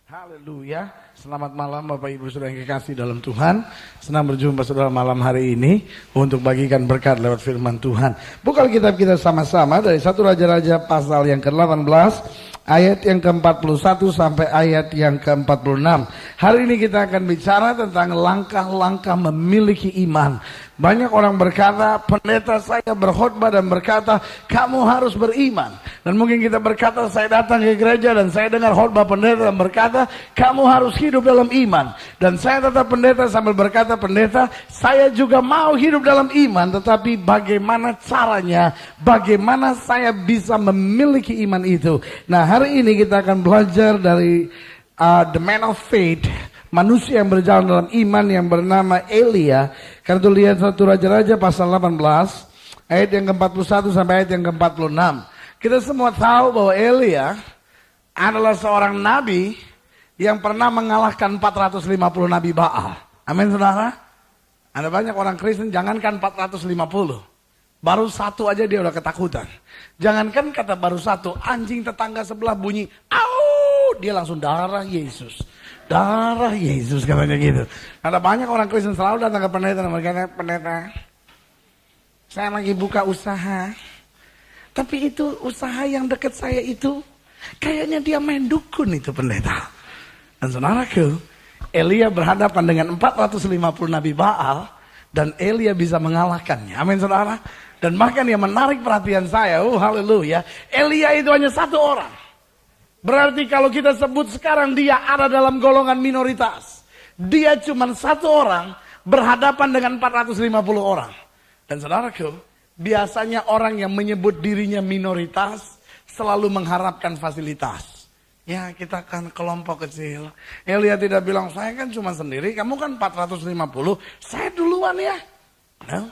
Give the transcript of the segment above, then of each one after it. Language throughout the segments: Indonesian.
Haleluya, selamat malam Bapak Ibu Saudara yang kekasih dalam Tuhan. Senang berjumpa saudara malam hari ini untuk bagikan berkat lewat firman Tuhan. Buka kitab kita sama-sama dari 1 Raja-Raja pasal yang ke-18 ayat yang ke-41 sampai ayat yang ke-46. Hari ini kita akan bicara tentang langkah-langkah memiliki iman. Banyak orang berkata, pendeta saya berkhotbah dan berkata, kamu harus beriman. Dan mungkin kita berkata, saya datang ke gereja dan saya dengar khotbah pendeta dan berkata, kamu harus hidup dalam iman. Dan saya tetap pendeta sambil berkata, pendeta, saya juga mau hidup dalam iman. Tetapi bagaimana caranya, bagaimana saya bisa memiliki iman itu. Nah, hari ini kita akan belajar dari the man of faith, manusia yang berjalan dalam iman yang bernama Elia. Karena itu lihat 1 Raja-Raja pasal 18 ayat yang ke-41 sampai ayat yang ke-46. Kita semua tahu bahwa Elia adalah seorang nabi yang pernah mengalahkan 450 nabi Baal. Amin saudara. Ada banyak orang Kristen, jangankan 450, baru satu aja dia udah ketakutan. Jangankan kata baru satu, anjing tetangga sebelah bunyi, au, dia langsung darah Yesus. Darah Yesus katanya gitu. Ada banyak orang Kristen selalu datang ke pendeta dan berkata, pendeta, saya lagi buka usaha. Tapi itu usaha yang dekat saya itu, kayaknya dia main dukun itu pendeta. Dan saudaraku, Elia berhadapan dengan 450 nabi Baal, dan Elia bisa mengalahkannya. Amin saudara. Dan bahkan yang menarik perhatian saya, haleluya, Elia itu hanya satu orang. Berarti kalau kita sebut sekarang dia ada dalam golongan minoritas. Dia cuma satu orang berhadapan dengan 450 orang. Dan saudaraku, biasanya orang yang menyebut dirinya minoritas selalu mengharapkan fasilitas. Ya, kita kan kelompok kecil. Elia tidak bilang, saya kan cuma sendiri, kamu kan 450, saya duluan ya. No.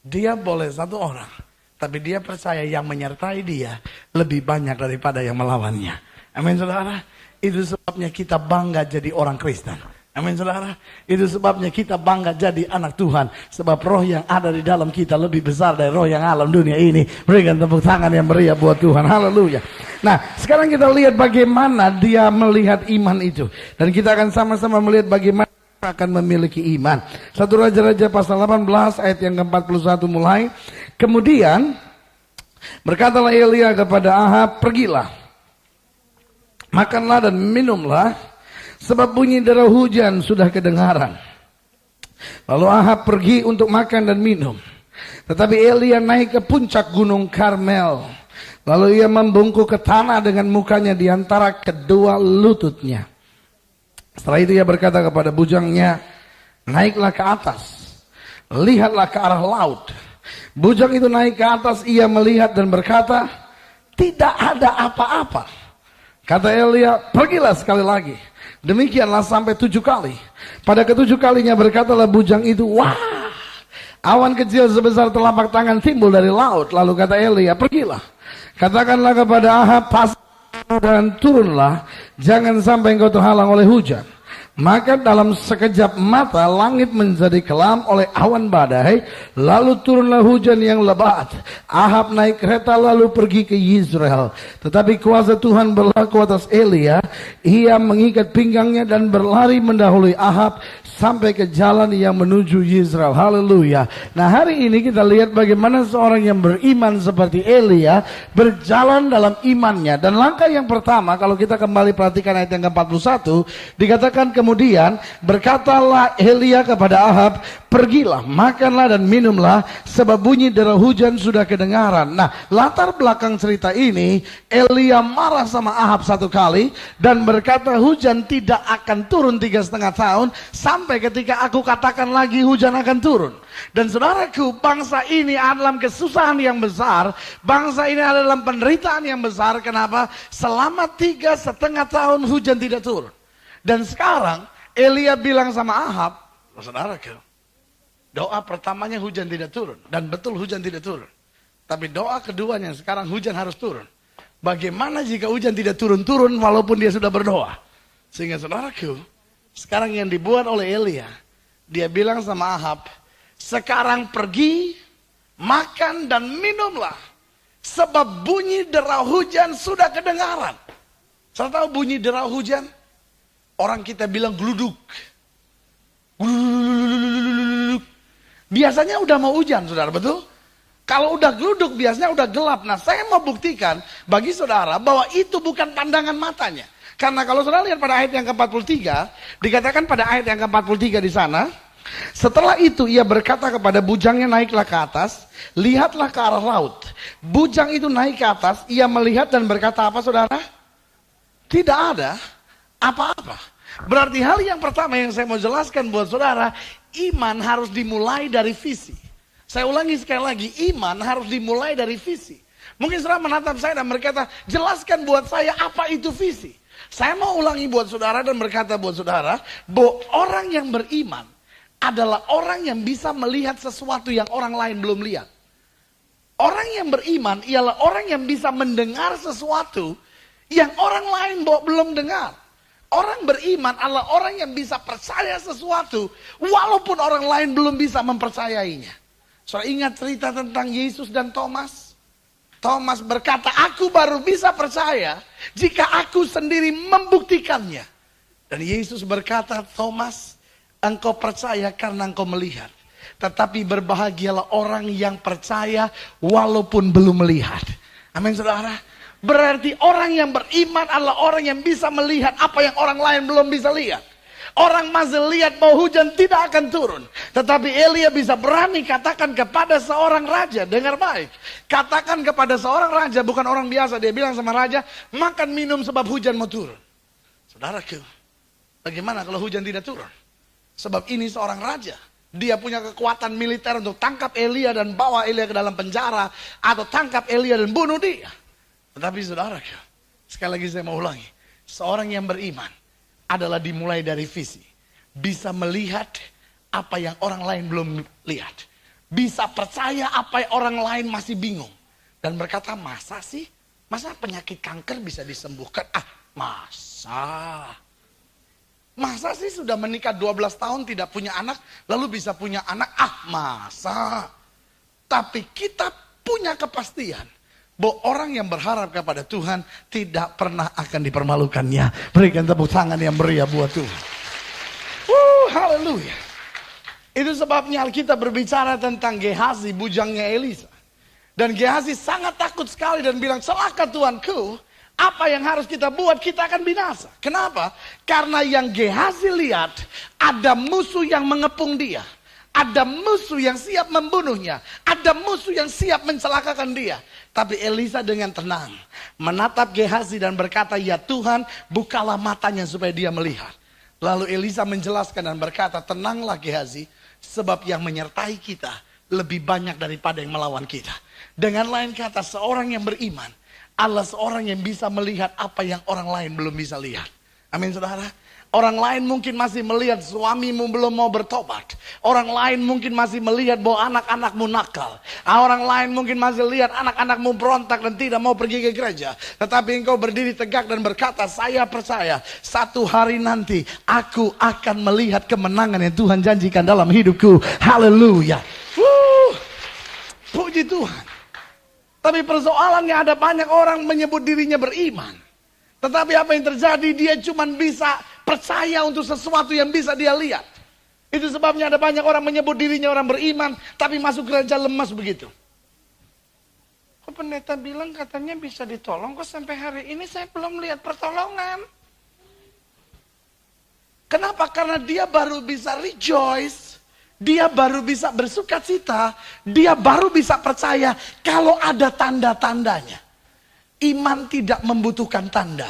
Dia boleh satu orang, tapi dia percaya yang menyertai dia lebih banyak daripada yang melawannya. Amin saudara. Itu sebabnya kita bangga jadi orang Kristen. Amin saudara. Itu sebabnya kita bangga jadi anak Tuhan. Sebab roh yang ada di dalam kita lebih besar dari roh yang alam dunia ini. Berikan tepuk tangan yang meriah buat Tuhan. Haleluya. Nah, sekarang kita lihat bagaimana dia melihat iman itu. Dan kita akan sama-sama melihat bagaimana akan memiliki iman. 1 Raja-Raja pasal 18 ayat yang ke-41 mulai. Kemudian berkatalah Elia kepada Ahab, pergilah, makanlah dan minumlah, sebab bunyi dera hujan sudah kedengaran. Lalu Ahab pergi untuk makan dan minum. Tetapi Elia naik ke puncak gunung Karmel. Lalu ia membungkuk ke tanah dengan mukanya di antara kedua lututnya. Setelah itu ia berkata kepada bujangnya, naiklah ke atas, lihatlah ke arah laut. Bujang itu naik ke atas, ia melihat dan berkata, tidak ada apa-apa. Kata Elia, pergilah sekali lagi. Demikianlah sampai 7 kali. Pada ke-7 kalinya berkatalah bujang itu, wah, awan kecil sebesar telapak tangan timbul dari laut. Lalu kata Elia, pergilah, katakanlah kepada Ahab, dan turunlah, jangan sampai engkau terhalang oleh hujan. Maka dalam sekejap mata langit menjadi kelam oleh awan badai, lalu turunlah hujan yang lebat. Ahab naik kereta lalu pergi ke Yizreel. Tetapi kuasa Tuhan berlaku atas Elia. Ia mengikat pinggangnya dan berlari mendahului Ahab sampai ke jalan yang menuju Yizreel. Haleluya. Nah, hari ini kita lihat bagaimana seorang yang beriman seperti Elia berjalan dalam imannya. Dan langkah yang pertama, kalau kita kembali perhatikan ayat yang ke-41, dikatakan kemudian berkatalah Elia kepada Ahab, pergilah, makanlah dan minumlah, sebab bunyi dera hujan sudah kedengaran. Nah, latar belakang cerita ini, Elia marah sama Ahab 1 kali dan berkata hujan tidak akan turun 3,5 tahun sampai ketika aku katakan lagi hujan akan turun. Dan saudaraku, bangsa ini ada dalam kesusahan yang besar, bangsa ini ada dalam penderitaan yang besar. Kenapa? Selama 3,5 tahun hujan tidak turun. Dan sekarang Elia bilang sama Ahab, saudaraku, doa pertamanya hujan tidak turun. Dan betul hujan tidak turun. Tapi doa keduanya sekarang hujan harus turun. Bagaimana jika hujan tidak turun-turun walaupun dia sudah berdoa? Sehingga saudaraku, sekarang yang dibuat oleh Elia, dia bilang sama Ahab, sekarang pergi, makan dan minumlah, sebab bunyi dera hujan sudah kedengaran. Saudara tahu bunyi derau hujan? Orang kita bilang gluduk. Gluduk. Biasanya udah mau hujan, saudara, betul? Kalau udah gluduk biasanya udah gelap. Nah, saya mau buktikan bagi saudara bahwa itu bukan pandangan matanya. Karena kalau saudara lihat pada ayat yang ke-43, dikatakan pada ayat yang ke-43 di sana, setelah itu ia berkata kepada bujangnya, naiklah ke atas, lihatlah ke arah laut. Bujang itu naik ke atas, ia melihat dan berkata apa, saudara? Tidak ada apa-apa. Berarti hal yang pertama yang saya mau jelaskan buat saudara, iman harus dimulai dari visi. Saya ulangi sekali lagi, iman harus dimulai dari visi. Mungkin saudara menatap saya dan berkata, jelaskan buat saya apa itu visi. Saya mau ulangi buat saudara dan berkata buat saudara, bahwa orang yang beriman adalah orang yang bisa melihat sesuatu yang orang lain belum lihat. Orang yang beriman ialah orang yang bisa mendengar sesuatu yang orang lain belum dengar. Orang beriman adalah orang yang bisa percaya sesuatu walaupun orang lain belum bisa mempercayainya. Saudara ingat cerita tentang Yesus dan Thomas? Thomas berkata, aku baru bisa percaya jika aku sendiri membuktikannya. Dan Yesus berkata, Thomas, engkau percaya karena engkau melihat. Tetapi berbahagialah orang yang percaya walaupun belum melihat. Amin, saudara. Berarti orang yang beriman adalah orang yang bisa melihat apa yang orang lain belum bisa lihat. Orang masih lihat bahwa hujan tidak akan turun. Tetapi Elia bisa berani katakan kepada seorang raja, dengar baik. Katakan kepada seorang raja, bukan orang biasa. Dia bilang sama raja, makan minum sebab hujan mau turun. Saudaraku, bagaimana kalau hujan tidak turun? Sebab ini seorang raja. Dia punya kekuatan militer untuk tangkap Elia dan bawa Elia ke dalam penjara. Atau tangkap Elia dan bunuh dia. Tetapi saudaraku, sekali lagi saya mau ulangi. Seorang yang beriman adalah dimulai dari visi. Bisa melihat apa yang orang lain belum lihat. Bisa percaya apa yang orang lain masih bingung. Dan berkata, masa sih? Masa penyakit kanker bisa disembuhkan? Masa? Masa sih sudah menikah 12 tahun tidak punya anak, lalu bisa punya anak? Masa? Tapi kita punya kepastian bahwa orang yang berharap kepada Tuhan tidak pernah akan dipermalukannya. Berikan tepuk tangan yang meriah buat Tuhan. Haleluya. Itu sebabnya Alkitab berbicara tentang Gehazi, bujangnya Elisa. Dan Gehazi sangat takut sekali dan bilang, celaka Tuanku, apa yang harus kita buat, kita akan binasa. Kenapa? Karena yang Gehazi lihat, ada musuh yang mengepung dia. Ada musuh yang siap membunuhnya. Ada musuh yang siap mencelakakan dia. Tapi Elisa dengan tenang menatap Gehazi dan berkata, ya Tuhan, bukalah matanya supaya dia melihat. Lalu Elisa menjelaskan dan berkata, tenanglah Gehazi, sebab yang menyertai kita lebih banyak daripada yang melawan kita. Dengan lain kata, seorang yang beriman adalah seorang yang bisa melihat apa yang orang lain belum bisa lihat. Amin, saudara. Orang lain mungkin masih melihat suamimu belum mau bertobat. Orang lain mungkin masih melihat bahwa anak-anakmu nakal. Orang lain mungkin masih lihat anak-anakmu berontak dan tidak mau pergi ke gereja. Tetapi engkau berdiri tegak dan berkata, saya percaya satu hari nanti aku akan melihat kemenangan yang Tuhan janjikan dalam hidupku. Haleluya. Puji Tuhan. Tapi persoalannya ada banyak orang menyebut dirinya beriman. Tetapi apa yang terjadi, dia cuma bisa percaya untuk sesuatu yang bisa dia lihat. Itu sebabnya ada banyak orang menyebut dirinya orang beriman, tapi masuk gereja lemas begitu. Kok pendeta bilang katanya bisa ditolong, kok sampai hari ini saya belum lihat pertolongan. Kenapa? Karena dia baru bisa rejoice, dia baru bisa bersuka cita, dia baru bisa percaya kalau ada tanda-tandanya. Iman tidak membutuhkan tanda.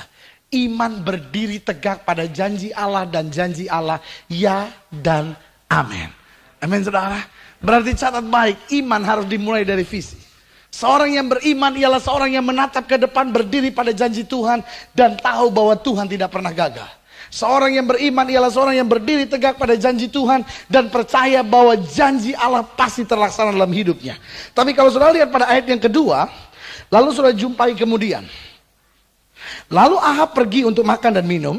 Iman berdiri tegak pada janji Allah dan janji Allah ya dan amin. Amin, saudara. Berarti catat baik, iman harus dimulai dari visi. Seorang yang beriman ialah seorang yang menatap ke depan, berdiri pada janji Tuhan dan tahu bahwa Tuhan tidak pernah gagal. Seorang yang beriman ialah seorang yang berdiri tegak pada janji Tuhan dan percaya bahwa janji Allah pasti terlaksana dalam hidupnya. Tapi kalau saudara lihat pada ayat yang kedua, lalu saudara jumpai kemudian. Lalu Ahab pergi untuk makan dan minum.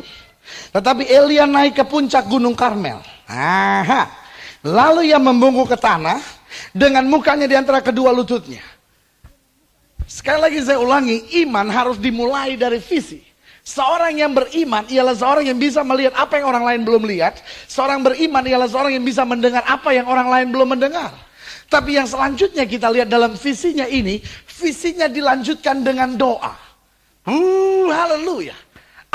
Tetapi Elia naik ke puncak gunung Karmel. Lalu ia membungkuk ke tanah dengan mukanya di antara kedua lututnya. Sekali lagi saya ulangi, iman harus dimulai dari visi. Seorang yang beriman ialah seorang yang bisa melihat apa yang orang lain belum lihat. Seorang beriman ialah seorang yang bisa mendengar apa yang orang lain belum mendengar. Tapi yang selanjutnya kita lihat dalam visinya ini, visinya dilanjutkan dengan doa. Haleluya.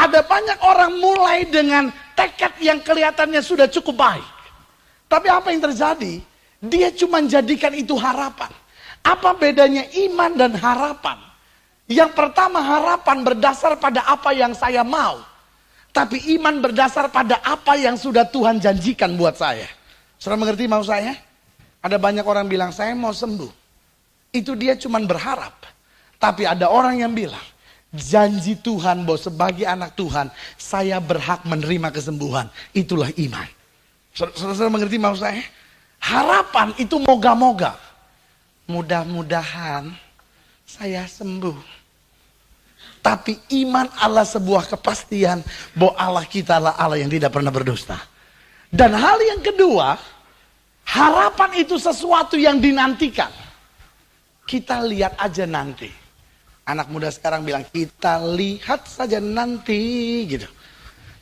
Ada banyak orang mulai dengan tekad yang kelihatannya sudah cukup baik. Tapi apa yang terjadi? Dia cuma jadikan itu harapan. Apa bedanya iman dan harapan? Yang pertama, harapan berdasar pada apa yang saya mau. Tapi iman berdasar pada apa yang sudah Tuhan janjikan buat saya. Saudara mengerti mau saya? Ada banyak orang bilang, saya mau sembuh. Itu dia cuma berharap. Tapi ada orang yang bilang, janji Tuhan bahwa sebagai anak Tuhan, saya berhak menerima kesembuhan. Itulah iman. Saudara mengerti mau saya? Harapan itu moga-moga. Mudah-mudahan saya sembuh. Tapi iman adalah sebuah kepastian bahwa Allah kita adalah Allah yang tidak pernah berdusta. Dan hal yang kedua, harapan itu sesuatu yang dinantikan. Kita lihat aja nanti. Anak muda sekarang bilang, kita lihat saja nanti gitu.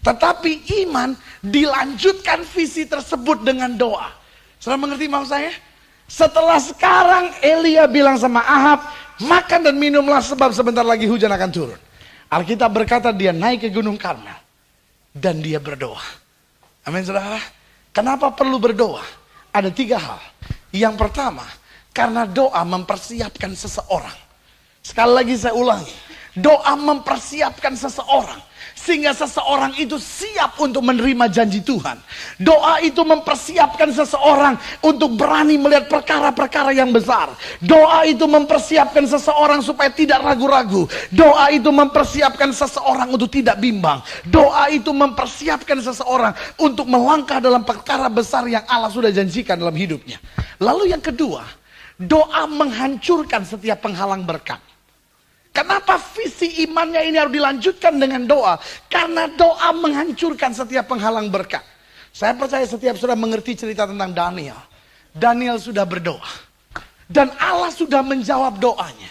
Tetapi iman dilanjutkan visi tersebut dengan doa. Saudara mengerti mau saya? Setelah sekarang Elia bilang sama Ahab, makan dan minumlah sebab sebentar lagi hujan akan turun. Alkitab berkata dia naik ke Gunung Karmel. Dan dia berdoa. Amin saudara. Kenapa perlu berdoa? Ada 3 hal. Yang pertama, karena doa mempersiapkan seseorang. Sekali lagi saya ulangi. Doa mempersiapkan seseorang. Sehingga seseorang itu siap untuk menerima janji Tuhan. Doa itu mempersiapkan seseorang untuk berani melihat perkara-perkara yang besar. Doa itu mempersiapkan seseorang supaya tidak ragu-ragu. Doa itu mempersiapkan seseorang untuk tidak bimbang. Doa itu mempersiapkan seseorang untuk melangkah dalam perkara besar yang Allah sudah janjikan dalam hidupnya. Lalu yang kedua, doa menghancurkan setiap penghalang berkat. Kenapa visi imannya ini harus dilanjutkan dengan doa? Karena doa menghancurkan setiap penghalang berkat. Saya percaya setiap saudara mengerti cerita tentang Daniel. Daniel sudah berdoa. Dan Allah sudah menjawab doanya.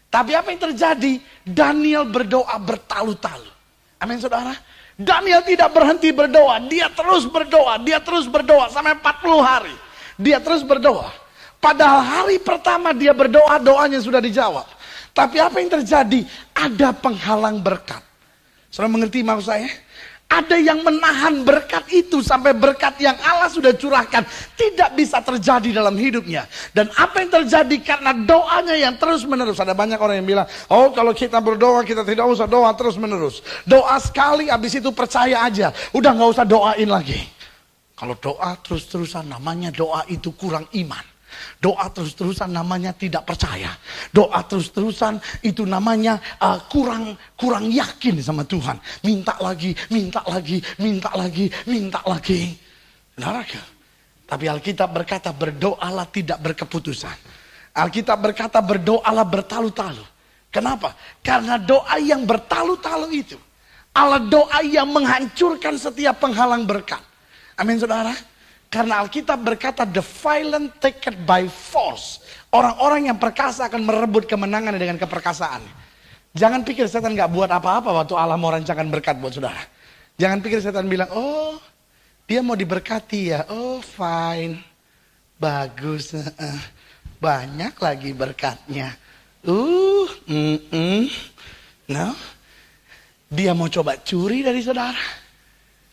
Tapi apa yang terjadi? Daniel berdoa bertalu-talu. Amin saudara. Daniel tidak berhenti berdoa. Dia terus berdoa. Dia terus berdoa sampai 40 hari. Dia terus berdoa. Padahal hari pertama dia berdoa, doanya sudah dijawab. Tapi apa yang terjadi? Ada penghalang berkat. Saudara mengerti maksud saya? Ada yang menahan berkat itu sampai berkat yang Allah sudah curahkan tidak bisa terjadi dalam hidupnya. Dan apa yang terjadi karena doanya yang terus menerus. Ada banyak orang yang bilang, oh kalau kita berdoa kita tidak usah doa terus menerus. Doa sekali habis itu percaya aja. Udah gak usah doain lagi. Kalau doa terus-terusan namanya doa itu kurang iman. Doa terus-terusan namanya tidak percaya. Doa terus-terusan itu namanya kurang yakin sama Tuhan. Minta lagi, minta lagi, minta lagi, minta lagi. Benar gak? Tapi Alkitab berkata berdoalah tidak berkeputusan. Alkitab berkata berdoalah bertalu-talu. Kenapa? Karena doa yang bertalu-talu itu adalah doa yang menghancurkan setiap penghalang berkat. Amin saudara. Karena Alkitab berkata the violent take it by force. Orang-orang yang perkasa akan merebut kemenangan dengan keperkasaan. Jangan pikir setan gak buat apa-apa waktu Allah mau rancangkan berkat buat saudara. Jangan pikir setan bilang, oh dia mau diberkati ya. Oh fine, bagus, banyak lagi berkatnya. No, dia mau coba curi dari saudara.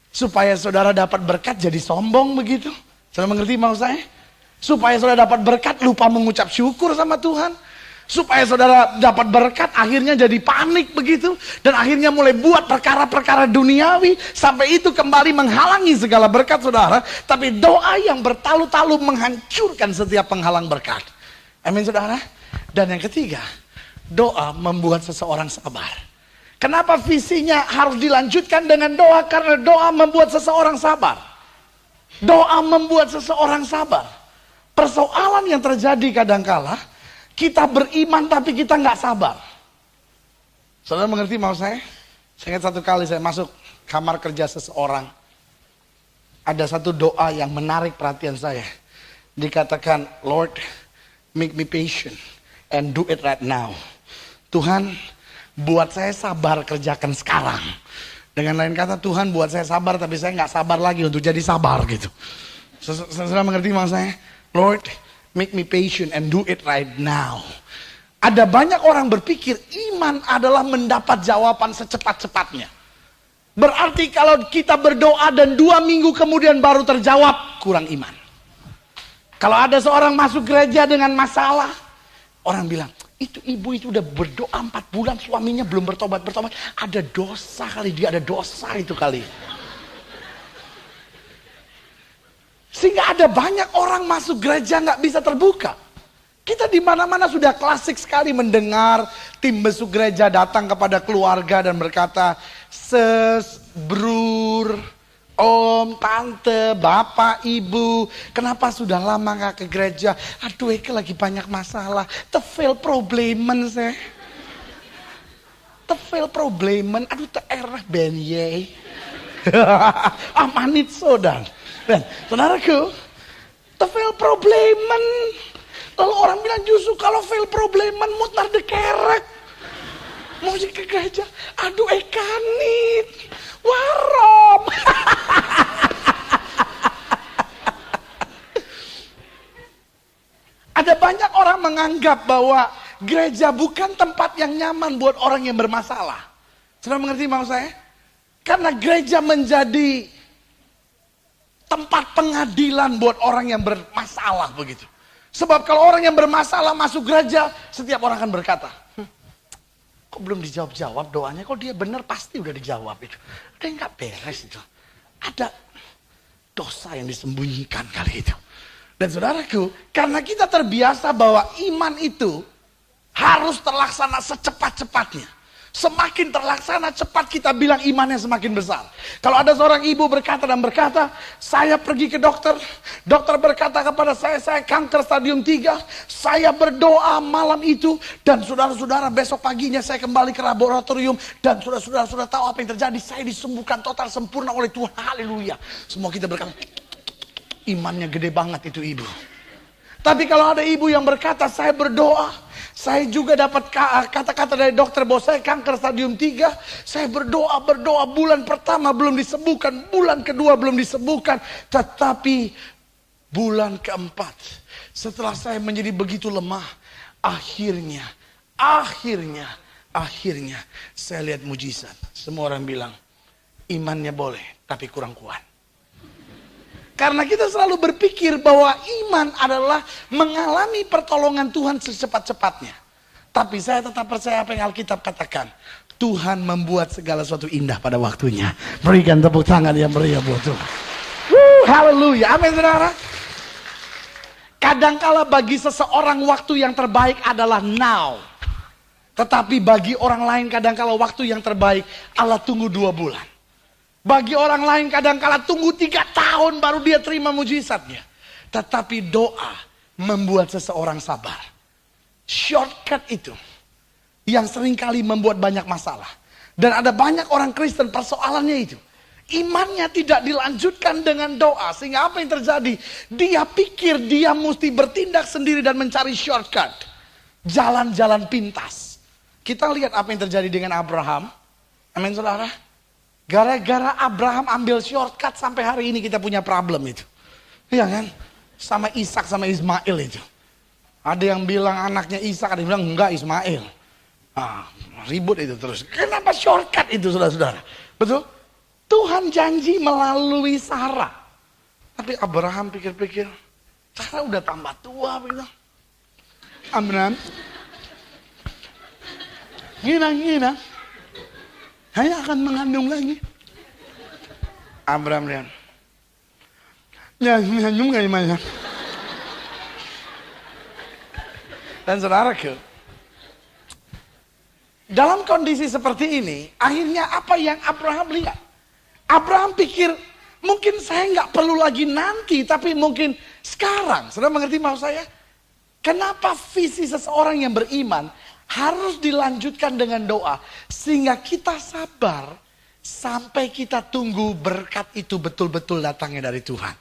Supaya saudara dapat berkat jadi sombong begitu. Saudara mengerti maksud saya? Supaya saudara dapat berkat lupa mengucap syukur sama Tuhan. Supaya saudara dapat berkat akhirnya jadi panik begitu. Dan akhirnya mulai buat perkara-perkara duniawi. Sampai itu kembali menghalangi segala berkat saudara. Tapi doa yang bertalu-talu menghancurkan setiap penghalang berkat. Amin saudara. Dan yang ketiga, doa membuat seseorang sabar. Kenapa visinya harus dilanjutkan dengan doa? Karena doa membuat seseorang sabar. Doa membuat seseorang sabar. Persoalan yang terjadi kadangkala, kita beriman tapi kita nggak sabar. Saudara mengerti maksud saya? Saya ingat satu kali saya masuk kamar kerja seseorang. Ada satu doa yang menarik perhatian saya. Dikatakan, Lord, make me patient and do it right now. Tuhan, buat saya sabar kerjakan sekarang. Dengan lain kata, Tuhan buat saya sabar tapi saya nggak sabar lagi untuk jadi sabar gitu. Saudara mengerti maksud saya? Lord, make me patient and do it right now. Ada banyak orang berpikir iman adalah mendapat jawaban secepat-cepatnya. Berarti kalau kita berdoa dan 2 minggu kemudian baru terjawab, kurang iman. Kalau ada seorang masuk gereja dengan masalah, orang bilang, itu ibu itu udah berdoa 4 bulan suaminya belum bertobat. Ada dosa kali, dia ada dosa itu kali. Sehingga ada banyak orang masuk gereja nggak bisa terbuka. Kita di mana-mana sudah klasik sekali mendengar tim besuk gereja datang kepada keluarga dan berkata, "Ses, brur, om, tante, bapak, ibu, kenapa sudah lama nggak ke gereja? Aduh, Eke lagi banyak masalah. Tefel problemen saya. Tefel problemen. Aduh, tererah ben ye. Amanit sodan." Dan saudaraku, tefel problemen. Lalu orang bilang justru kalau fail probleman mutar de kerek. Mau ke gereja, aduh ekanit, warom. Ada banyak orang menganggap bahwa gereja bukan tempat yang nyaman buat orang yang bermasalah. Sudah mengerti maksud saya? Karena gereja menjadi tempat pengadilan buat orang yang bermasalah begitu. Sebab kalau orang yang bermasalah masuk gereja, setiap orang akan berkata, kok belum dijawab-jawab doanya, kok dia benar pasti udah dijawab itu. Dia nggak beres itu. Ada dosa yang disembunyikan kali itu. Dan saudaraku, karena kita terbiasa bahwa iman itu harus terlaksana secepat-cepatnya. Semakin terlaksana cepat kita bilang imannya semakin besar. Kalau ada seorang ibu berkata, saya pergi ke dokter. Dokter berkata kepada saya kanker stadium 3. Saya berdoa malam itu. Dan saudara-saudara besok paginya saya kembali ke laboratorium. Dan saudara-saudara sudah tahu apa yang terjadi. Saya disembuhkan total sempurna oleh Tuhan. Haleluya. Semua kita berkata, imannya gede banget itu ibu. Tapi kalau ada ibu yang berkata, saya berdoa. Saya juga dapat kata-kata dari dokter bahwa saya kanker stadium 3. Saya berdoa bulan pertama belum disembuhkan. Bulan kedua belum disembuhkan. Tetapi bulan keempat setelah saya menjadi begitu lemah. Akhirnya saya lihat mujizat. Semua orang bilang imannya boleh tapi kurang kuat. Karena kita selalu berpikir bahwa iman adalah mengalami pertolongan Tuhan secepat-cepatnya. Tapi saya tetap percaya apa yang Alkitab katakan. Tuhan membuat segala sesuatu indah pada waktunya. Berikan tepuk tangan yang meriah buat Tuhan. Haleluya. Amin saudara. Kadangkala bagi seseorang waktu yang terbaik adalah now. Tetapi bagi orang lain kadangkala waktu yang terbaik Allah tunggu 2 bulan. Bagi orang lain kadang-kala tunggu 3 tahun baru dia terima mujizatnya. Tetapi doa membuat seseorang sabar. Shortcut itu yang seringkali membuat banyak masalah. Dan ada banyak orang Kristen persoalannya itu. Imannya tidak dilanjutkan dengan doa. Sehingga apa yang terjadi? Dia pikir dia mesti bertindak sendiri dan mencari shortcut. Jalan-jalan pintas. Kita lihat apa yang terjadi dengan Abraham. Amin saudara. Gara-gara Abraham ambil shortcut sampai hari ini kita punya problem itu. Iya kan? Sama Ishak sama Ismail itu. Ada yang bilang anaknya Ishak, ada yang bilang enggak Ismail. Ribut itu terus. Kenapa shortcut itu saudara-saudara? Betul? Tuhan janji melalui Sarah. Tapi Abraham pikir-pikir, Sarah udah tambah tua begitu. Abraham. Gina. Saya akan mengandung lagi. Abraham lihat. Ya, mengandung gimana? Dan saudaraku, dalam kondisi seperti ini, akhirnya apa yang Abraham lihat? Abraham pikir, mungkin saya nggak perlu lagi nanti, tapi mungkin sekarang. Saudara mengerti maksud saya? Kenapa visi seseorang yang beriman harus dilanjutkan dengan doa. Sehingga kita sabar sampai kita tunggu berkat itu betul-betul datangnya dari Tuhan.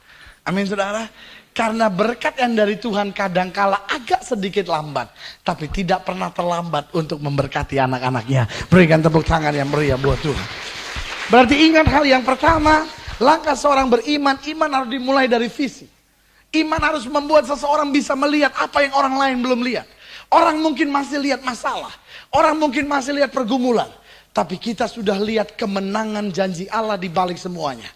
Amin saudara. Karena berkat yang dari Tuhan kadangkala agak sedikit lambat, tapi tidak pernah terlambat untuk memberkati anak-anaknya. Berikan tepuk tangan yang meriah buat Tuhan. Berarti ingat hal yang pertama, langkah seorang beriman, iman harus dimulai dari visi. Iman harus membuat seseorang bisa melihat apa yang orang lain belum lihat. Orang mungkin masih lihat masalah, orang mungkin masih lihat pergumulan, tapi kita sudah lihat kemenangan janji Allah di balik semuanya.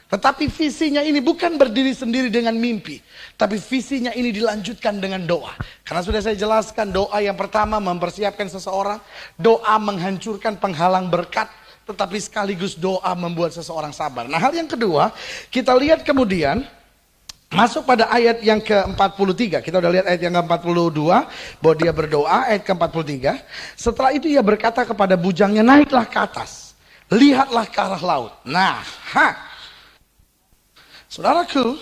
Tetapi visinya ini bukan berdiri sendiri dengan mimpi, tapi visinya ini dilanjutkan dengan doa. Karena sudah saya jelaskan, doa yang pertama mempersiapkan seseorang, doa menghancurkan penghalang berkat, tetapi sekaligus doa membuat seseorang sabar. Nah, hal yang kedua, kita lihat kemudian masuk pada ayat yang ke-43. Kita udah lihat ayat yang ke-42, bahwa dia berdoa, ayat ke-43. Setelah itu ia berkata kepada bujangnya, naiklah ke atas, lihatlah ke arah laut. Nah, saudaraku,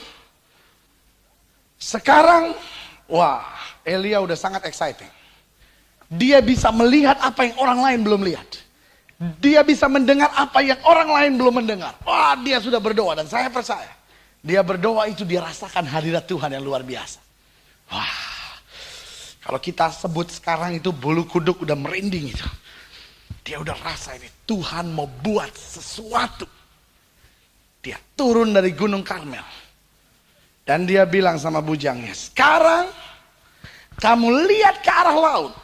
sekarang, wah, Elia udah sangat exciting. Dia bisa melihat apa yang orang lain belum lihat. Dia bisa mendengar apa yang orang lain belum mendengar. Wah, dia sudah berdoa dan saya percaya. Dia berdoa itu dia rasakan hadirat Tuhan yang luar biasa. Wah, kalau kita sebut sekarang itu bulu kuduk udah merinding itu. Dia udah rasa ini, Tuhan mau buat sesuatu. Dia turun dari Gunung Karmel. Dan dia bilang sama bujangnya, sekarang kamu lihat ke arah laut.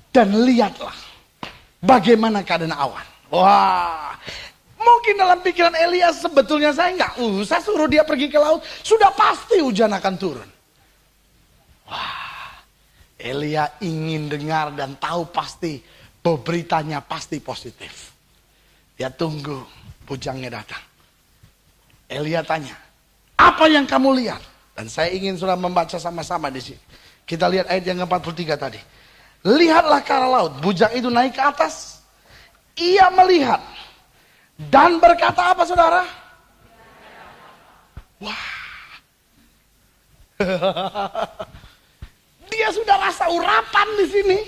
Dan lihatlah bagaimana keadaan awan. Wah, mungkin dalam pikiran Elia sebetulnya saya nggak usah suruh dia pergi ke laut. Sudah pasti hujan akan turun. Wah, Elia ingin dengar dan tahu pasti bahwa beritanya pasti positif. Dia tunggu bujangnya datang. Elia tanya, apa yang kamu lihat? Dan saya ingin sudah membaca sama-sama di sini. Kita lihat ayat yang ke-43 tadi. Lihatlah ke arah laut. Bujang itu naik ke atas. Ia melihat. Dan berkata apa saudara? Wah. Dia sudah rasa urapan di sini.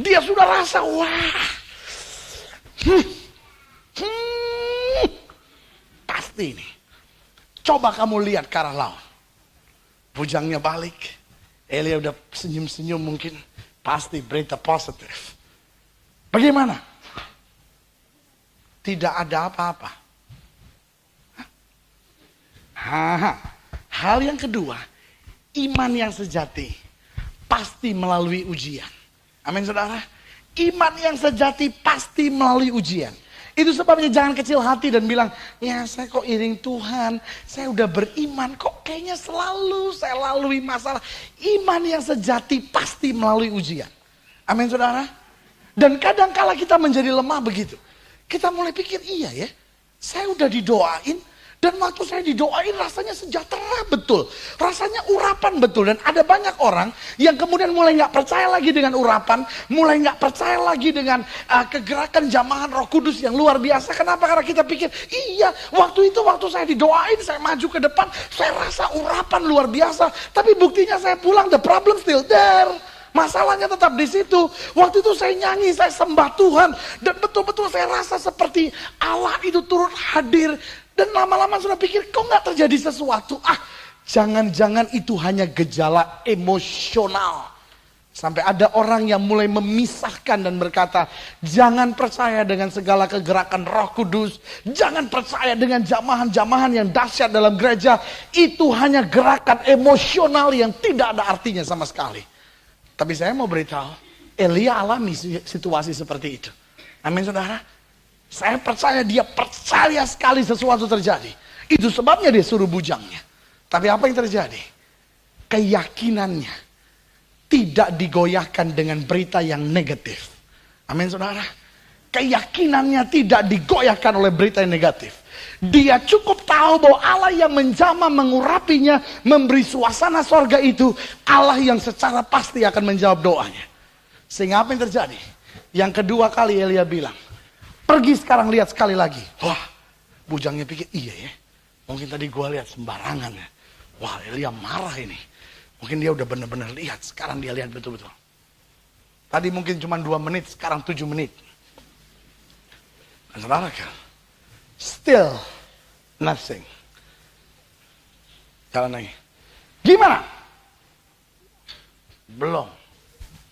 Dia sudah rasa wah. Pasti ini. Coba kamu lihat ke arah laut. Bujangnya balik. Elia udah senyum-senyum mungkin. Pasti berita positif. Bagaimana? Tidak ada apa-apa. Hal yang kedua. Iman yang sejati. Pasti melalui ujian. Amin saudara. Iman yang sejati pasti melalui ujian. Itu sebabnya jangan kecil hati dan bilang, ya saya kok iring Tuhan, saya udah beriman, kok kayaknya selalu saya lalui masalah. Iman yang sejati pasti melalui ujian. Amin saudara. Dan kadang kala kita menjadi lemah begitu. Kita mulai pikir, iya ya, saya udah didoain. Dan waktu saya didoain rasanya sejahtera betul. Rasanya urapan betul. Dan ada banyak orang yang kemudian mulai gak percaya lagi dengan urapan. Mulai gak percaya lagi dengan kegerakan jamahan Roh Kudus yang luar biasa. Kenapa? Karena kita pikir, iya waktu itu waktu saya didoain, saya maju ke depan. Saya rasa urapan luar biasa. Tapi buktinya saya pulang, the problem still there. Masalahnya tetap di situ. Waktu itu saya nyanyi, saya sembah Tuhan. Dan betul-betul saya rasa seperti Allah itu turut hadir. Dan lama-lama sudah pikir, kok gak terjadi sesuatu? Jangan-jangan itu hanya gejala emosional. Sampai ada orang yang mulai memisahkan dan berkata, jangan percaya dengan segala kegerakan Roh Kudus. Jangan percaya dengan jamahan-jamahan yang dahsyat dalam gereja. Itu hanya gerakan emosional yang tidak ada artinya sama sekali. Tapi saya mau beritahu, Elia alami situasi seperti itu. Amin saudara. Saya percaya dia percaya sekali sesuatu terjadi. Itu sebabnya dia suruh bujangnya. Tapi apa yang terjadi? Keyakinannya tidak digoyahkan dengan berita yang negatif. Amin saudara. Keyakinannya tidak digoyahkan oleh berita yang negatif. Dia cukup tahu bahwa Allah yang menjamah mengurapinya, memberi suasana sorga itu, Allah yang secara pasti akan menjawab doanya. Sehingga apa yang terjadi? Yang kedua kali Elia bilang, pergi sekarang lihat sekali lagi. Wah, bujangnya pikir, iya ya. Mungkin tadi gua lihat sembarangan ya. Wah, Elia marah ini. Mungkin dia udah benar-benar lihat. Sekarang dia lihat betul-betul. Tadi mungkin cuma 2 menit, sekarang 7 menit. Dan saudara kan, still nothing. Jalan lagi. Gimana? Belum.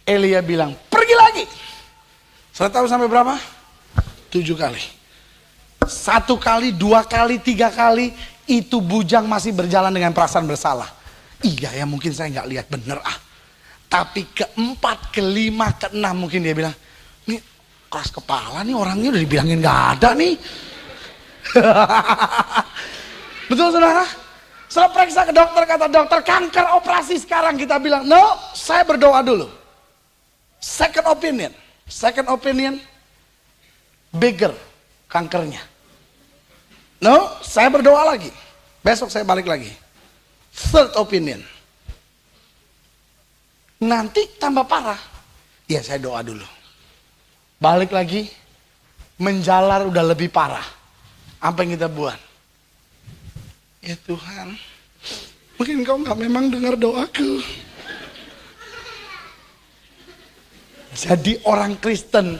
Elia bilang, pergi lagi. Saya tahu sampai berapa? 7 kali. 1 kali, 2 kali, 3 kali, itu bujang masih berjalan dengan perasaan bersalah. Iya ya, mungkin saya nggak lihat bener ah. Tapi keempat, kelima, keenam mungkin dia bilang, nih keras kepala nih orangnya udah dibilangin nggak ada nih. Betul saudara? Setelah periksa ke dokter, kata dokter kanker, operasi sekarang. Kita bilang, no, saya berdoa dulu. Second opinion, bigger kankernya. No, saya berdoa lagi. Besok saya balik lagi. Third opinion. Nanti tambah parah. Ya saya doa dulu. Balik lagi. Menjalar udah lebih parah. Apa yang kita buat? Ya Tuhan, mungkin kau gak memang dengar doaku. Jadi orang Kristen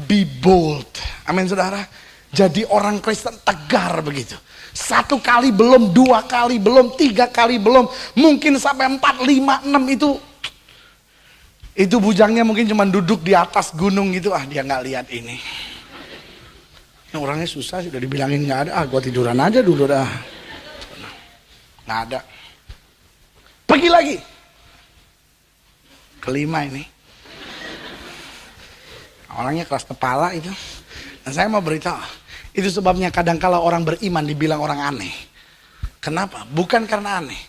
be bold. Amin saudara. Jadi orang Kristen tegar begitu. 1 kali belum, 2 kali belum, 3 kali belum. Mungkin sampai 4, 5, 6 itu. Itu bujangnya mungkin cuma duduk di atas gunung gitu. Ah dia gak lihat ini. Orangnya susah sudah dibilangin gak ada. Ah gua tiduran aja dulu dah. Gak ada. Pergi lagi. Kelima ini. Orangnya keras kepala itu. Dan saya mau beritahu, itu sebabnya kadangkala orang beriman dibilang orang aneh. Kenapa? Bukan karena aneh.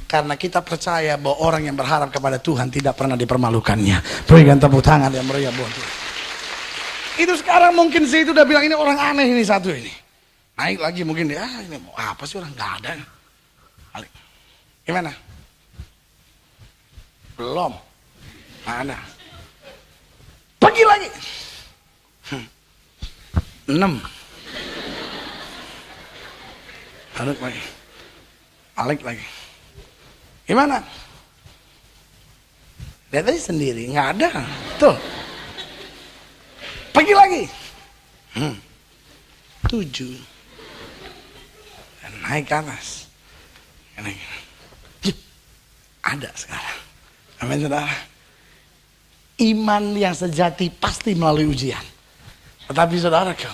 Karena kita percaya bahwa orang yang berharap kepada Tuhan tidak pernah dipermalukannya. Berikan tepuk tangan yang meriah buat Tuhan. Itu sekarang mungkin sih itu udah bilang ini orang aneh ini satu ini. Naik lagi mungkin dia, ini mau apa sih orang gak ada. Gimana? Belum. Gak ada. Pergi lagi. 6. Balik lagi. Gimana? Lihat aja sendiri, nggak ada. Tuh. Pergi lagi. 7. Dan naik ke atas. Ada sekarang. Amin saudara. Iman yang sejati pasti melalui ujian. Tetapi saudaraku,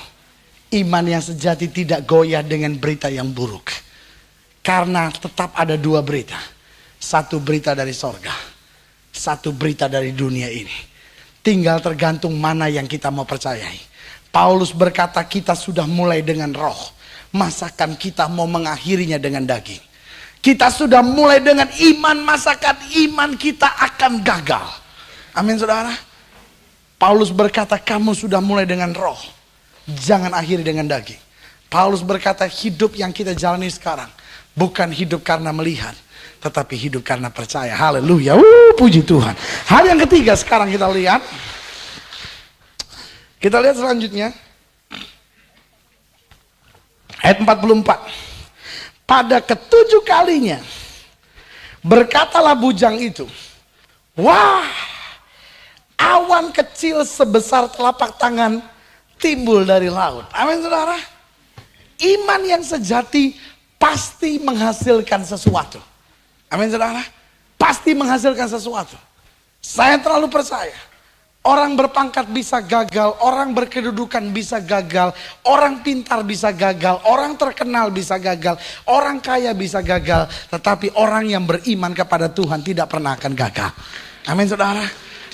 iman yang sejati tidak goyah dengan berita yang buruk. Karena tetap ada 2 berita. 1 berita dari sorga. 1 berita dari dunia ini. Tinggal tergantung mana yang kita mau percayai. Paulus berkata kita sudah mulai dengan roh. Masakan kita mau mengakhirinya dengan daging. Kita sudah mulai dengan iman, masakan iman kita akan gagal. Amin saudara. Paulus berkata kamu sudah mulai dengan roh. Jangan akhiri dengan daging. Paulus berkata hidup yang kita jalani sekarang. Bukan hidup karena melihat. Tetapi hidup karena percaya. Haleluya. Puji Tuhan. Hal yang ketiga sekarang kita lihat. Kita lihat selanjutnya. Ayat 44. Pada ke-7 kalinya. Berkatalah bujang itu. Wah. Awan kecil sebesar telapak tangan timbul dari laut. Amin saudara. Iman yang sejati pasti menghasilkan sesuatu. Amin saudara. Pasti menghasilkan sesuatu. Saya terlalu percaya. Orang berpangkat bisa gagal. Orang berkedudukan bisa gagal. Orang pintar bisa gagal. Orang terkenal bisa gagal. Orang kaya bisa gagal. Tetapi orang yang beriman kepada Tuhan tidak pernah akan gagal. Amin saudara.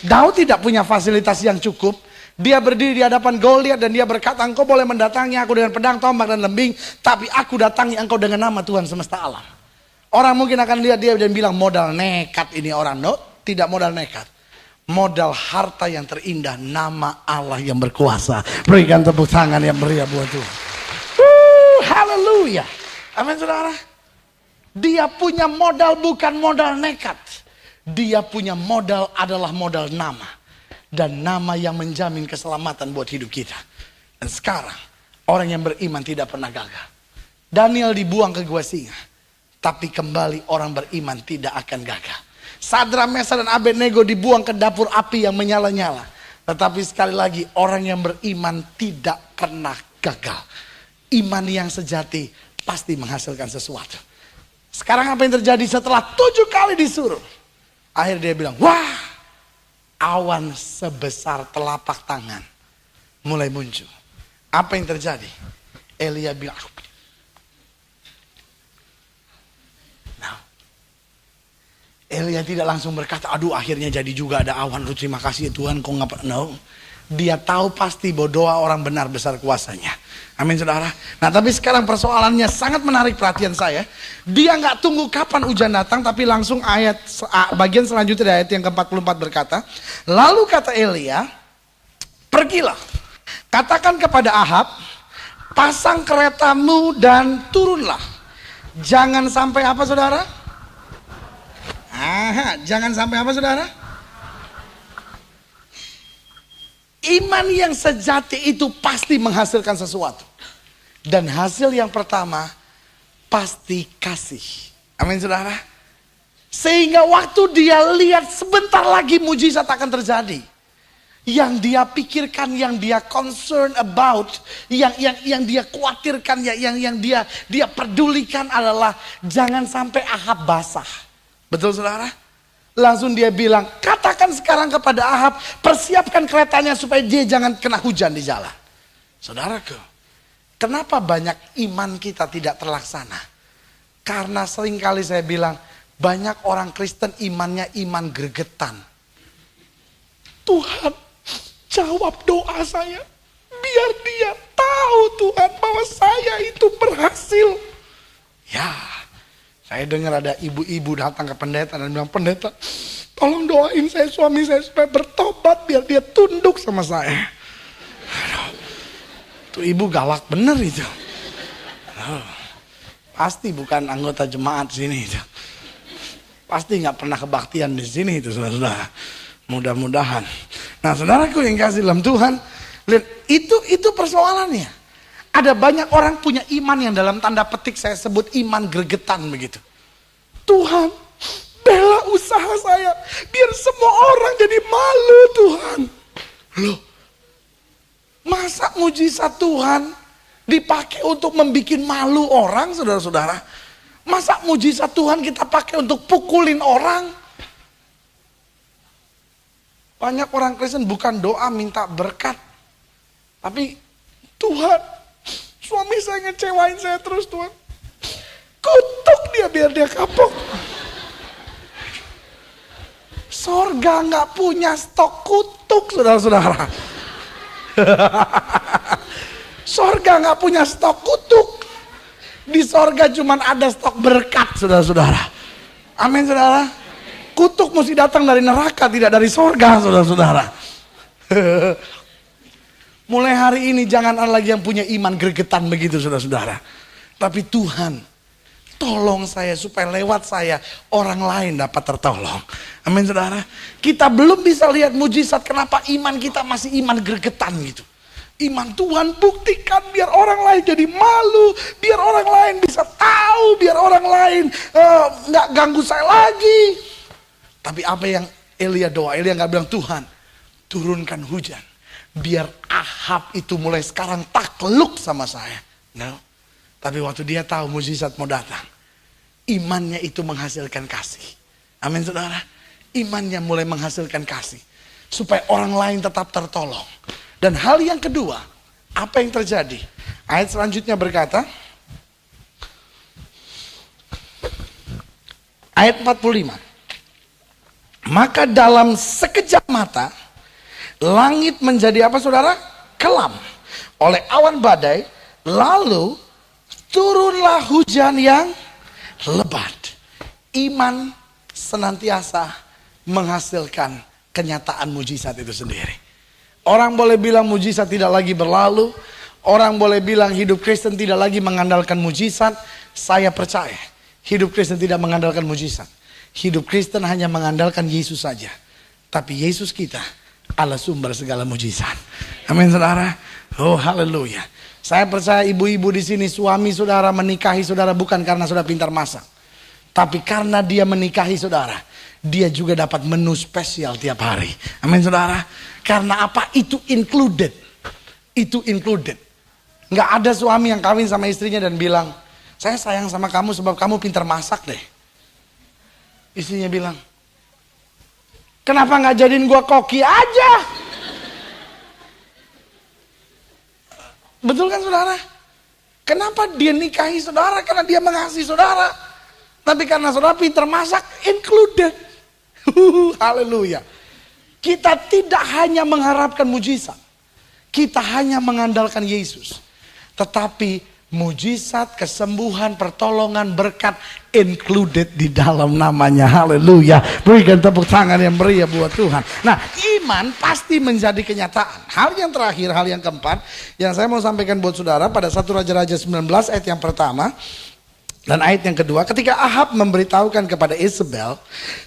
Daud tidak punya fasilitas yang cukup. Dia berdiri di hadapan Goliat dan dia berkata, engkau boleh mendatangi aku dengan pedang, tombak dan lembing, tapi aku datangi engkau dengan nama Tuhan semesta alam. Orang mungkin akan lihat dia dan bilang modal nekat ini orang. No, tidak modal nekat. Modal harta yang terindah, nama Allah yang berkuasa. Berikan tepuk tangan yang meriah buat Tuhan. Haleluya. Amin saudara. Dia punya modal bukan modal nekat. Dia punya modal adalah modal nama. Dan nama yang menjamin keselamatan buat hidup kita. Dan sekarang orang yang beriman tidak pernah gagal. Daniel dibuang ke gua singa. Tapi kembali orang beriman tidak akan gagal. Sadrak, Mesak dan Abednego dibuang ke dapur api yang menyala-nyala. Tetapi sekali lagi orang yang beriman tidak pernah gagal. Iman yang sejati pasti menghasilkan sesuatu. Sekarang apa yang terjadi setelah 7 kali disuruh? Akhirnya dia bilang, wah, awan sebesar telapak tangan mulai muncul. Apa yang terjadi? Elia bilang, nah, Elia tidak langsung berkata, aduh akhirnya jadi juga ada awan. Terima kasih Tuhan, kok nggak pernah. No. Dia tahu pasti bahwa doa orang benar besar kuasanya. Amin saudara. Nah tapi sekarang persoalannya sangat menarik perhatian saya. Dia nggak tunggu kapan hujan datang, tapi langsung bagian selanjutnya dari ayat yang ke-44 berkata, lalu kata Elia, pergilah, katakan kepada Ahab, pasang keretamu dan turunlah. Jangan sampai apa saudara? Jangan sampai apa saudara? Iman yang sejati itu pasti menghasilkan sesuatu. Dan hasil yang pertama pasti kasih. Amin saudara. Sehingga waktu dia lihat sebentar lagi mujizat akan terjadi. Yang dia pikirkan, yang dia concern about, yang dia khawatirkan, yang dia pedulikan adalah jangan sampai Ahab basah. Betul saudara? Langsung dia bilang, katakan sekarang kepada Ahab, persiapkan keretanya supaya dia jangan kena hujan di jalan. Saudaraku, kenapa banyak iman kita tidak terlaksana? Karena seringkali saya bilang, banyak orang Kristen imannya iman gregetan. Tuhan, jawab doa saya, biar dia tahu Tuhan bahwa saya itu berhasil. Ya, saya dengar ada ibu-ibu datang ke pendeta dan bilang, pendeta, tolong doain saya suami saya supaya bertobat biar dia tunduk sama saya. Aduh, tuh ibu galak bener itu. Aduh, pasti bukan anggota jemaat sini itu. Pasti nggak pernah kebaktian di sini itu saudara. Mudah-mudahan. Nah saudaraku yang kasih dalam Tuhan, lihat itu persoalannya. Ada banyak orang punya iman yang dalam tanda petik saya sebut iman gregetan begitu. Tuhan, bela usaha saya biar semua orang jadi malu Tuhan. Loh, masa mujizat Tuhan dipakai untuk membuat malu orang saudara-saudara? Masa mujizat Tuhan kita pakai untuk pukulin orang? Banyak orang Kristen bukan doa minta berkat. Tapi Tuhan, suami saya ngecewain saya terus Tuhan. Kutuk dia biar dia kapok. Sorga gak punya stok kutuk saudara-saudara. Sorga gak punya stok kutuk. Di sorga cuman ada stok berkat saudara-saudara. Amin saudara. Kutuk mesti datang dari neraka, tidak dari sorga saudara-saudara. Mulai hari ini jangan ada lagi yang punya iman gregetan begitu saudara-saudara. Tapi Tuhan, tolong saya supaya lewat saya orang lain dapat tertolong. Amin saudara. Kita belum bisa lihat mujizat, kenapa iman kita masih iman gregetan gitu. Iman Tuhan buktikan biar orang lain jadi malu, biar orang lain bisa tahu, biar orang lain nggak ganggu saya lagi. Tapi apa yang Elia doa, Elia nggak bilang Tuhan turunkan hujan biar Ahab itu mulai sekarang takluk sama saya. No. Tapi waktu dia tahu mujizat mau datang, imannya itu menghasilkan kasih. Amin saudara. Imannya mulai menghasilkan kasih supaya orang lain tetap tertolong. Dan hal yang kedua, apa yang terjadi? Ayat selanjutnya berkata, ayat 45. Maka dalam sekejap mata, langit menjadi apa saudara? Kelam oleh awan badai, lalu turunlah hujan yang lebat. Iman senantiasa menghasilkan kenyataan mujizat itu sendiri. Orang boleh bilang mujizat tidak lagi berlalu. Orang boleh bilang hidup Kristen tidak lagi mengandalkan mujizat. Saya percaya hidup Kristen tidak mengandalkan mujizat. Hidup Kristen hanya mengandalkan Yesus saja. Tapi Yesus kita adalah sumber segala mujizat. Amin saudara. Oh haleluya. Saya percaya ibu-ibu di sini suami saudara menikahi saudara bukan karena saudara pintar masak. Tapi karena dia menikahi saudara, dia juga dapat menu spesial tiap hari. Amin saudara. Karena apa? Itu included. Itu included. Nggak ada suami yang kawin sama istrinya dan bilang, Saya sayang sama kamu sebab kamu pintar masak deh. Istrinya bilang, kenapa nggak jadiin gua koki aja? Betul kan saudara? Kenapa dia nikahi saudara? Karena dia mengasihi saudara. Tapi karena saudara pintar masak, included. Haleluya. Kita tidak hanya mengharapkan mujizat. Kita hanya mengandalkan Yesus. Tetapi mujizat, kesembuhan, pertolongan, berkat included di dalam namanya. Haleluya. Berikan tepuk tangan yang meriah buat Tuhan. Nah, iman pasti menjadi kenyataan. Hal yang terakhir, hal yang keempat yang saya mau sampaikan buat saudara pada 1 Raja-Raja 19 ayat yang pertama dan ayat yang kedua, ketika Ahab memberitahukan kepada Isabel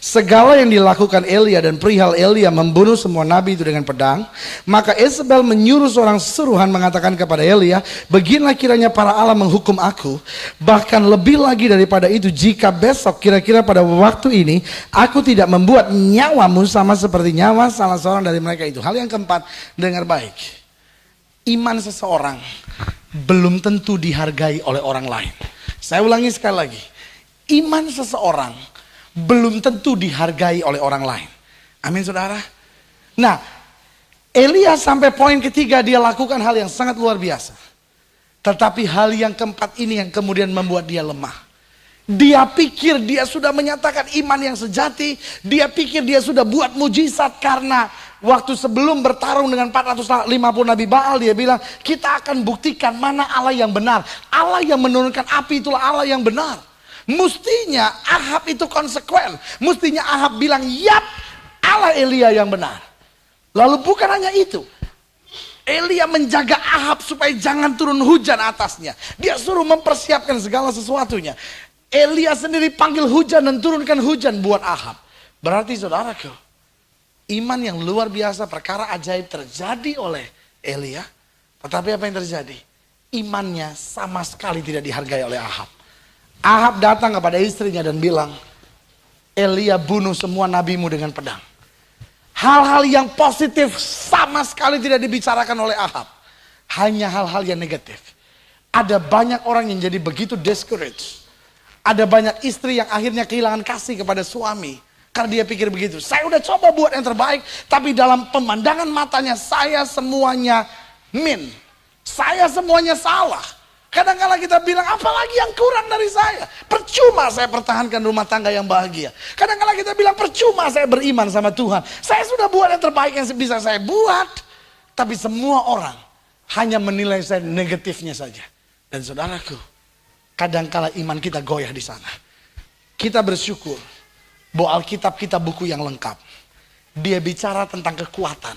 segala yang dilakukan Elia dan perihal Elia membunuh semua nabi itu dengan pedang, maka Isabel menyuruh seorang suruhan mengatakan kepada Elia, beginilah kiranya para Allah menghukum aku, bahkan lebih lagi daripada itu, jika besok kira-kira pada waktu ini aku tidak membuat nyawamu sama seperti nyawa salah seorang dari mereka itu. Hal yang keempat, dengar baik, iman seseorang belum tentu dihargai oleh orang lain. Saya ulangi sekali lagi, iman seseorang belum tentu dihargai oleh orang lain. Amin saudara. Nah, Elia sampai poin ketiga dia lakukan hal yang sangat luar biasa. Tetapi hal yang keempat ini yang kemudian membuat dia lemah. Dia pikir dia sudah menyatakan iman yang sejati. Dia pikir dia sudah buat mujizat karena waktu sebelum bertarung dengan 450 Nabi Baal, dia bilang, kita akan buktikan mana Allah yang benar. Allah yang menurunkan api itulah Allah yang benar. Mestinya Ahab itu konsekuen. Mestinya Ahab bilang, yap, Allah Elia yang benar. Lalu bukan hanya itu. Elia menjaga Ahab supaya jangan turun hujan atasnya. Dia suruh mempersiapkan segala sesuatunya. Elia sendiri panggil hujan dan turunkan hujan buat Ahab. Berarti saudaraku, iman yang luar biasa, perkara ajaib terjadi oleh Elia. Tetapi apa yang terjadi? Imannya sama sekali tidak dihargai oleh Ahab. Ahab datang kepada istrinya dan bilang, Elia bunuh semua nabimu dengan pedang. Hal-hal yang positif sama sekali tidak dibicarakan oleh Ahab. Hanya hal-hal yang negatif. Ada banyak orang yang jadi begitu discouraged. Ada banyak istri yang akhirnya kehilangan kasih kepada suami. Karena dia pikir begitu, saya udah coba buat yang terbaik, tapi dalam pemandangan matanya saya semuanya saya semuanya salah. Kadang-kala kita bilang, apalagi yang kurang dari saya. Percuma saya pertahankan rumah tangga yang bahagia. Kadang-kala kita bilang, percuma saya beriman sama Tuhan. Saya sudah buat yang terbaik yang bisa saya buat. Tapi semua orang hanya menilai saya negatifnya saja. Dan saudaraku, kadang-kala iman kita goyah di sana. Kita bersyukur bahwa Alkitab kita buku yang lengkap. Dia bicara tentang kekuatan.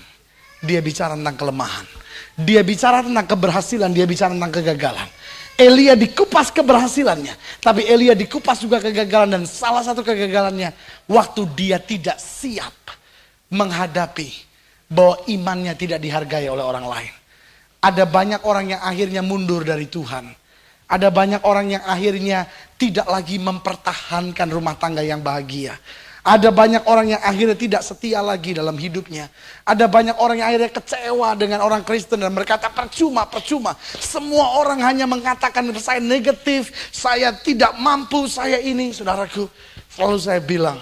Dia bicara tentang kelemahan. Dia bicara tentang keberhasilan. Dia bicara tentang kegagalan. Elia dikupas keberhasilannya. Tapi Elia dikupas juga kegagalan. Dan salah satu kegagalannya, waktu dia tidak siap menghadapi bahwa imannya tidak dihargai oleh orang lain. Ada banyak orang yang akhirnya mundur dari Tuhan. Ada banyak orang yang akhirnya tidak lagi mempertahankan rumah tangga yang bahagia. Ada banyak orang yang akhirnya tidak setia lagi dalam hidupnya. Ada banyak orang yang akhirnya kecewa dengan orang Kristen dan berkata percuma. Semua orang hanya mengatakan saya negatif, saya tidak mampu, saya ini. Saudaraku, selalu saya bilang,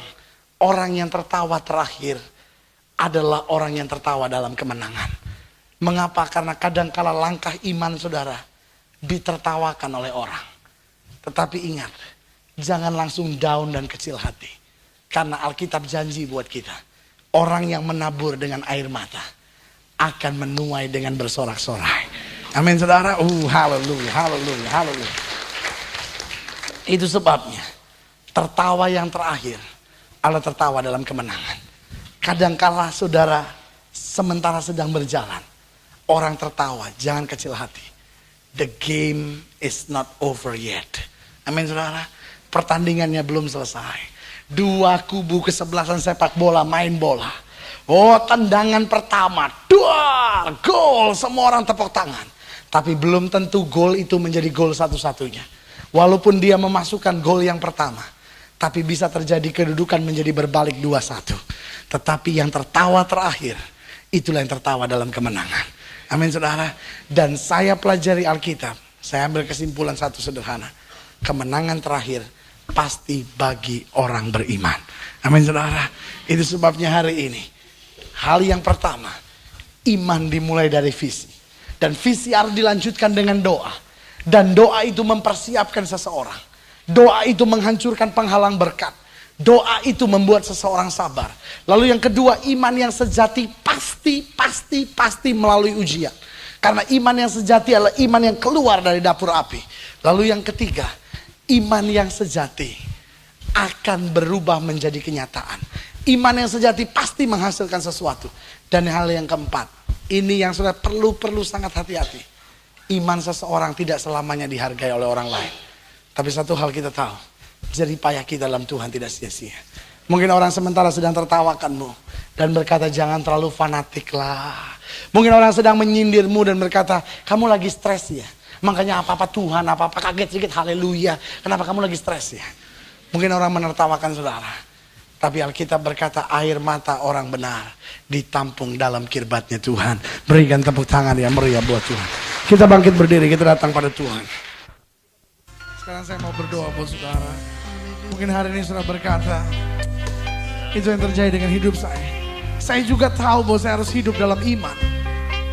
orang yang tertawa terakhir adalah orang yang tertawa dalam kemenangan. Mengapa? Karena kadangkala langkah iman saudara ditertawakan oleh orang. Tetapi ingat, jangan langsung down dan kecil hati. Karena Alkitab janji buat kita, orang yang menabur dengan air mata akan menuai dengan bersorak-sorai. Amin saudara. Haleluya, haleluya, haleluya. Itu sebabnya tertawa yang terakhir adalah tertawa dalam kemenangan. Kadangkala saudara sementara sedang berjalan, orang tertawa, jangan kecil hati. The game is not over yet. Amin saudara. Pertandingannya belum selesai. Dua kubu kesebelasan sepak bola main bola. Oh, tendangan pertama, gol, semua orang tepuk tangan. Tapi belum tentu gol itu menjadi gol satu-satunya. Walaupun dia memasukkan gol yang pertama, tapi bisa terjadi kedudukan menjadi berbalik 2-1. Tetapi yang tertawa terakhir, itulah yang tertawa dalam kemenangan. Amin saudara. Dan saya pelajari Alkitab, saya ambil kesimpulan satu sederhana. kemenangan terakhir pasti bagi orang beriman. Amin saudara. Itu sebabnya hari ini, hal yang pertama, iman dimulai dari visi. Dan visi harus dilanjutkan dengan doa. Dan doa itu mempersiapkan seseorang. Doa itu menghancurkan penghalang berkat. Doa itu membuat seseorang sabar. Lalu yang kedua, iman yang sejati pasti melalui ujian. Karena iman yang sejati adalah iman yang keluar dari dapur api. Lalu yang ketiga, iman yang sejati akan berubah menjadi kenyataan. Iman yang sejati pasti menghasilkan sesuatu. Dan hal yang keempat, ini yang sudah perlu sangat hati-hati. Iman seseorang tidak selamanya dihargai oleh orang lain. Tapi satu hal kita tahu, jerih payah kita dalam Tuhan tidak sia-sia. Mungkin orang sementara sedang tertawakanmu dan berkata jangan terlalu fanatik lah. Mungkin orang sedang menyindirmu dan berkata kamu lagi stres ya. Makanya apa-apa Tuhan, apa-apa kaget sedikit haleluya. Kenapa kamu lagi stres ya? Mungkin orang menertawakan saudara. Tapi Alkitab berkata air mata orang benar ditampung dalam kirbatnya Tuhan. Berikan tepuk tangan yang meriah buat Tuhan. Kita bangkit berdiri, kita datang pada Tuhan. Sekarang saya mau berdoa buat saudara. Mungkin hari ini saudara berkata, itu yang terjadi dengan hidup saya. Saya juga tahu bahwa saya harus hidup dalam iman.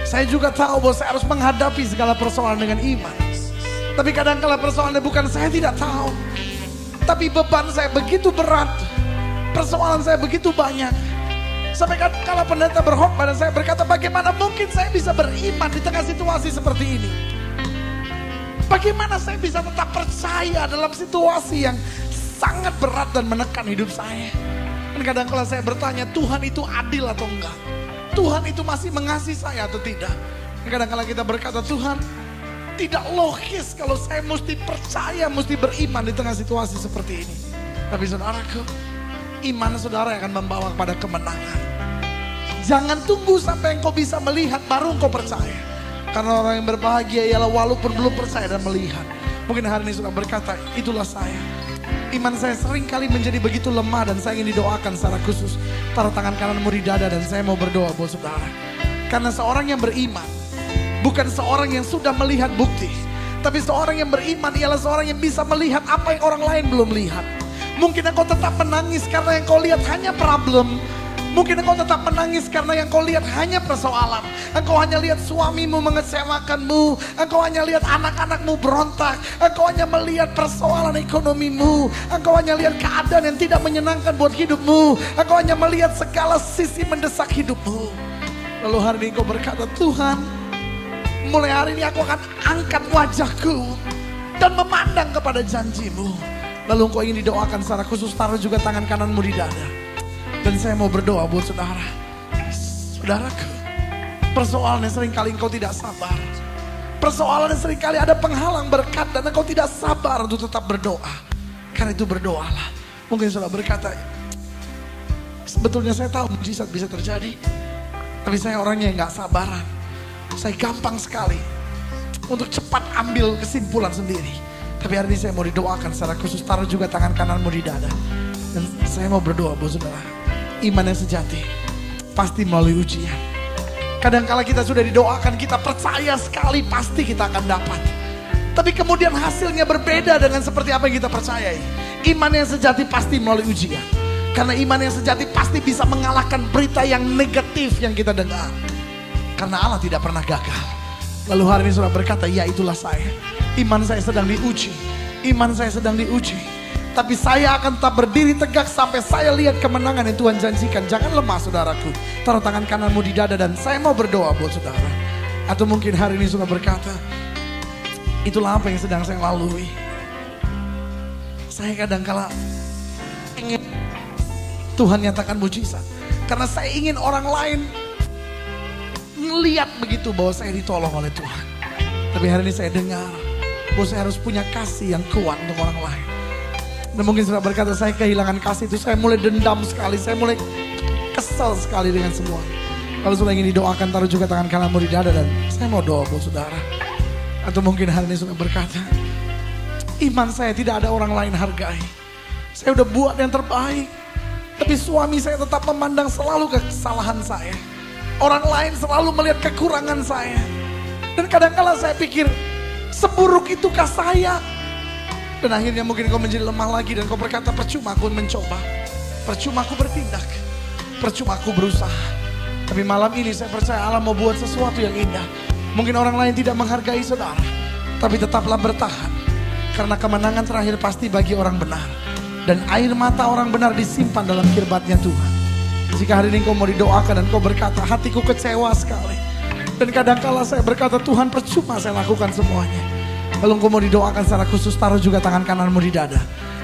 Saya juga tahu bahwa saya harus menghadapi segala persoalan dengan iman. Tapi kadang-kala persoalannya bukan saya tidak tahu. Tapi beban saya begitu berat. Persoalan saya begitu banyak. Sampai kala pendeta berkhotbah dan saya berkata bagaimana mungkin saya bisa beriman di tengah situasi seperti ini. Bagaimana saya bisa tetap percaya dalam situasi yang sangat berat dan menekan hidup saya. Dan kadang-kala saya bertanya Tuhan itu adil atau enggak. Tuhan itu masih mengasihi saya atau tidak. Dan kadang-kala kita berkata Tuhan tidak logis kalau saya mesti percaya, mesti beriman di tengah situasi seperti ini. Tapi saudaraku, iman saudara yang akan membawa kepada kemenangan. Jangan tunggu sampai engkau bisa melihat baru engkau percaya. Karena orang yang berbahagia ialah walaupun belum percaya dan melihat. Mungkin hari ini sudah berkata, itulah saya. Iman saya sering kali menjadi begitu lemah dan saya ingin didoakan secara khusus. Taruh tangan kananmu di dada dan saya mau berdoa buat saudara. Karena seorang yang beriman, bukan seorang yang sudah melihat bukti. Tapi seorang yang beriman ialah seorang yang bisa melihat apa yang orang lain belum lihat. Mungkin engkau tetap menangis karena yang kau lihat hanya problem. Mungkin engkau tetap menangis karena yang kau lihat hanya persoalan. Engkau hanya lihat suamimu mengecewakanmu. Engkau hanya lihat anak-anakmu berontak. Engkau hanya melihat persoalan ekonomimu. Engkau hanya lihat keadaan yang tidak menyenangkan buat hidupmu. Engkau hanya melihat segala sisi mendesak hidupmu. Lalu hari ini engkau berkata, Tuhan, mulai hari ini aku akan angkat wajahku dan memandang kepada janjimu. Lalu engkau ingin didoakan secara khusus, taruh juga tangan kananmu di dada. Dan saya mau berdoa buat saudara. Saudaraku, persoalannya seringkali engkau tidak sabar. Persoalannya seringkali ada penghalang berkat dan engkau tidak sabar untuk tetap berdoa. Karena itu berdoalah. Mungkin saudara berkata, sebetulnya saya tahu mujizat bisa terjadi. Tapi saya orangnya yang gak sabaran. Saya gampang sekali untuk cepat ambil kesimpulan sendiri. Tapi hari ini saya mau didoakan secara khusus, taruh juga tangan kananmu di dada. Dan saya mau berdoa buat saudara. Iman yang sejati pasti melalui ujian. Kadangkala kita sudah didoakan, kita percaya sekali pasti kita akan dapat. Tapi kemudian hasilnya berbeda dengan seperti apa yang kita percayai. Iman yang sejati pasti melalui ujian. Karena iman yang sejati pasti bisa mengalahkan berita yang negatif yang kita dengar. Karena Allah tidak pernah gagal. Lalu hari ini saudara berkata, ya itulah saya. Iman saya sedang diuji. Iman saya sedang diuji. Tapi saya akan tetap berdiri tegak sampai saya lihat kemenangan yang Tuhan janjikan. Jangan lemah saudaraku. Taruh tangan kananmu di dada dan saya mau berdoa buat saudara. Atau mungkin hari ini saudara berkata, itulah apa yang sedang saya lalui. Saya kadangkala ingin Tuhan nyatakan mujizat. Karena saya ingin orang lain melihat begitu bahwa saya ditolong oleh Tuhan. Tapi hari ini saya dengar bahwa saya harus punya kasih yang kuat untuk orang lain. Dan mungkin saudara berkata, saya kehilangan kasih itu, saya mulai dendam sekali, saya mulai kesal sekali dengan semua. Kalau saudara ingin didoakan, taruh juga tangan kananmu di dada dan saya mau doa buat saudara. Atau mungkin hari ini saudara berkata, iman saya tidak ada orang lain hargai. Saya udah buat yang terbaik, tapi suami saya tetap memandang selalu kesalahan saya. Orang lain selalu melihat kekurangan saya. Dan kadang-kala saya pikir, seburuk itukah saya? Dan akhirnya mungkin kau menjadi lemah lagi dan kau berkata, percuma aku mencoba, percuma aku bertindak, percuma aku berusaha. Tapi malam ini saya percaya Allah mau buat sesuatu yang indah. Mungkin orang lain tidak menghargai saudara, tapi tetaplah bertahan. Karena kemenangan terakhir pasti bagi orang benar. Dan air mata orang benar disimpan dalam kirbatnya Tuhan. Jika hari ini kau mau didoakan dan kau berkata, hatiku kecewa sekali. Dan kadangkala saya berkata, Tuhan percuma saya lakukan semuanya. Kalau kau mau didoakan secara khusus, taruh juga tangan kananmu di dada.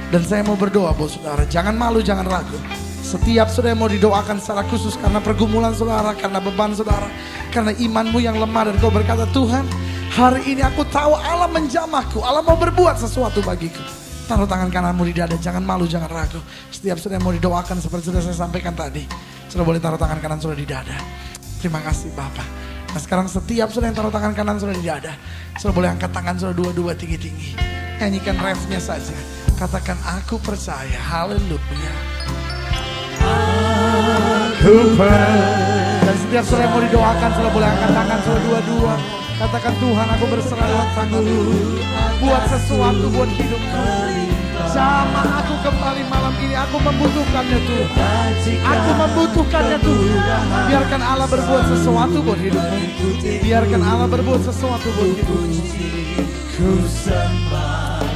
Dan saya mau berdoa buat saudara, jangan malu, jangan ragu. Setiap saudara mau didoakan secara khusus karena pergumulan saudara, karena beban saudara, karena imanmu yang lemah dan kau berkata, Tuhan hari ini aku tahu Allah menjamahku, Allah mau berbuat sesuatu bagiku. Taruh tangan kananmu di dada, jangan malu, jangan ragu. Setiap saudara mau didoakan seperti sudah saya sampaikan tadi, saudara boleh taruh tangan kanan saudara di dada. Terima kasih Bapak. Nah sekarang setiap saudara yang taruh tangan kanan saudara di dada, saudara boleh angkat tangan saudara dua-dua tinggi-tinggi. Nyanyikan refnya saja. Katakan, aku percaya. Haleluya. Aku percaya. Dan setiap saudara yang mau didoakan, saudara boleh angkat tangan saudara dua-dua. Katakan, Tuhan aku berserah dalam tangan-Mu. Buat sesuatu buat hidupku. Jamah aku kembali malam ini. Aku membutuhkannya Tuhan. Aku membutuhkannya Tuhan. Biarkan Allah berbuat sesuatu buat hidupmu. Biarkan Allah berbuat sesuatu buat hidupmu.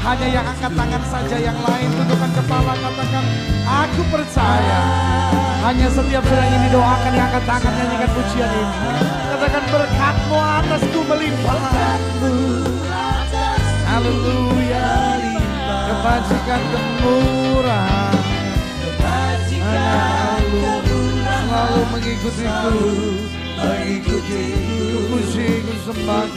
Hanya yang angkat tangan saja, yang lain tundukkan kepala. Katakan, aku percaya. Hanya setiap saudara yang didoakan yang angkat tangan, nyanyikan pujian ini. Katakan, berkat-Mu atasku melimpah. Haleluya. Kebajikan kemurahan selalu mengikutiku. Puji ku sembah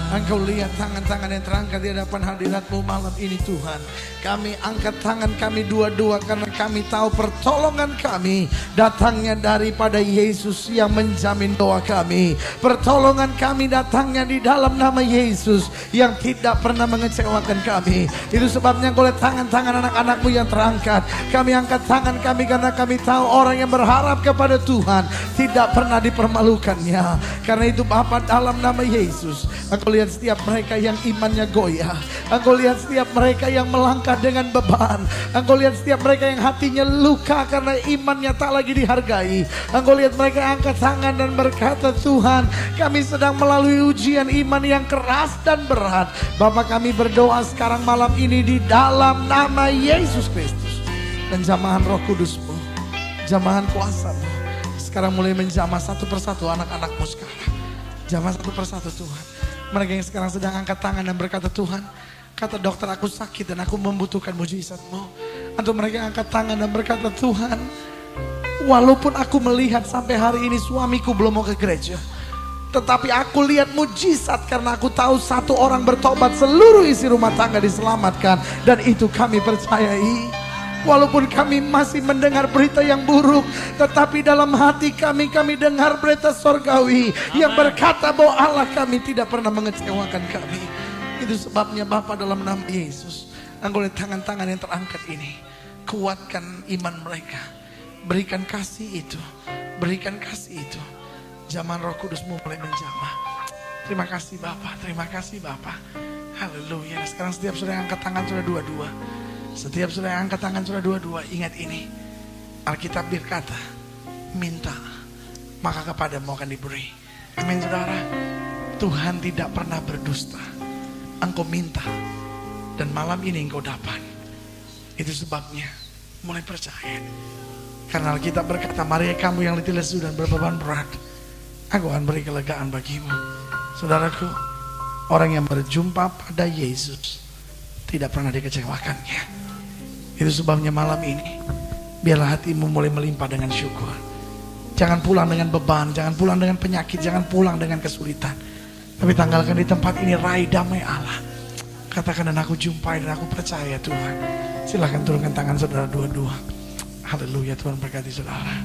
Engkau lihat tangan-tangan yang terangkat di hadapan hadirat-Mu malam ini Tuhan. Kami angkat tangan kami dua-dua karena kami tahu pertolongan kami datangnya daripada Yesus yang menjamin doa kami. Pertolongan kami datangnya di dalam nama Yesus yang tidak pernah mengecewakan kami. Itu sebabnya oleh tangan-tangan anak-anak-Mu yang terangkat, kami angkat tangan kami karena kami tahu orang yang berharap kepada Tuhan tidak pernah dipermalukannya. Karena itu Bapa, dalam nama Yesus, Engkau lihat setiap mereka yang imannya goyah. Engkau lihat setiap mereka yang melangkah dengan beban. Engkau lihat setiap mereka yang hatinya luka karena imannya tak lagi dihargai. Engkau lihat mereka yang angkat tangan dan berkata, Tuhan kami sedang melalui ujian iman yang keras dan berat. Bapak kami berdoa sekarang malam ini di dalam nama Yesus Kristus. Dan jamahan Roh Kudus-Mu, jamahan kuasa-Mu sekarang mulai menjamah satu persatu anak-anak-Mu sekarang. Jamah satu persatu Tuhan. Mereka yang sekarang sedang angkat tangan dan berkata, Tuhan kata dokter aku sakit dan aku membutuhkan mujizat-Mu. Atau mereka yang angkat tangan dan berkata, Tuhan walaupun aku melihat sampai hari ini suamiku belum mau ke gereja, tetapi aku lihat mujizat karena aku tahu satu orang bertobat, seluruh isi rumah tangga diselamatkan. Dan itu kami percayai. Walaupun kami masih mendengar berita yang buruk, tetapi dalam hati kami dengar berita sorgawi yang berkata bahwa Allah kami tidak pernah mengecewakan kami. Itu sebabnya Bapa, dalam nama Yesus, Engkau lihat tangan-tangan yang terangkat ini, kuatkan iman mereka. Berikan kasih itu, berikan kasih itu. Zaman Roh Kudus-Mu mulai menjamah. Terima kasih Bapa, terima kasih Bapa. Haleluya. Sekarang setiap saudara yang angkat tangan saudara dua-dua, setiap saudara yang angkat tangan saudara dua-dua, ingat ini. Alkitab berkata, minta maka kepadamu akan diberi. Amin saudara. Tuhan tidak pernah berdusta. Engkau minta dan malam ini engkau dapat. Itu sebabnya mulai percaya. Karena Alkitab berkata, mari kamu yang letih lesu dan berbeban berat, aku akan beri kelegaan bagimu. Saudaraku, orang yang berjumpa pada Yesus tidak pernah dikecewakannya. Itu sebabnya malam ini, biarlah hatimu mulai melimpah dengan syukur. Jangan pulang dengan beban, jangan pulang dengan penyakit, jangan pulang dengan kesulitan. Tapi tanggalkan di tempat ini raih damai Allah. Katakan, dan aku jumpai dan aku percaya Tuhan. Silahkan turunkan tangan saudara dua-dua. Haleluya, Tuhan berkati saudara.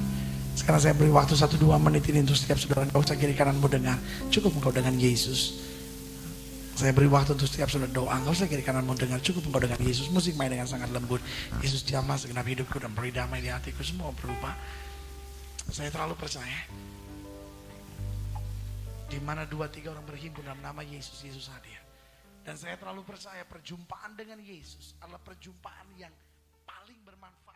Sekarang saya beri waktu 1-2 menit ini untuk setiap saudara. Gak usah kiri kananmu dengar, cukup engkau dengan Yesus. Saya beri waktu untuk setiap saudara doa. Gak usah kiri kananmu dengar, cukup engkau dengan Yesus. Musik main dengan sangat lembut. Yesus jamah segenap hidupku dan beri damai di hatiku. Semua berubah. Saya terlalu percaya. Di mana 2-3 orang berhimpun dalam nama Yesus, Yesus hadir. Dan saya terlalu percaya perjumpaan dengan Yesus adalah perjumpaan yang paling bermanfaat.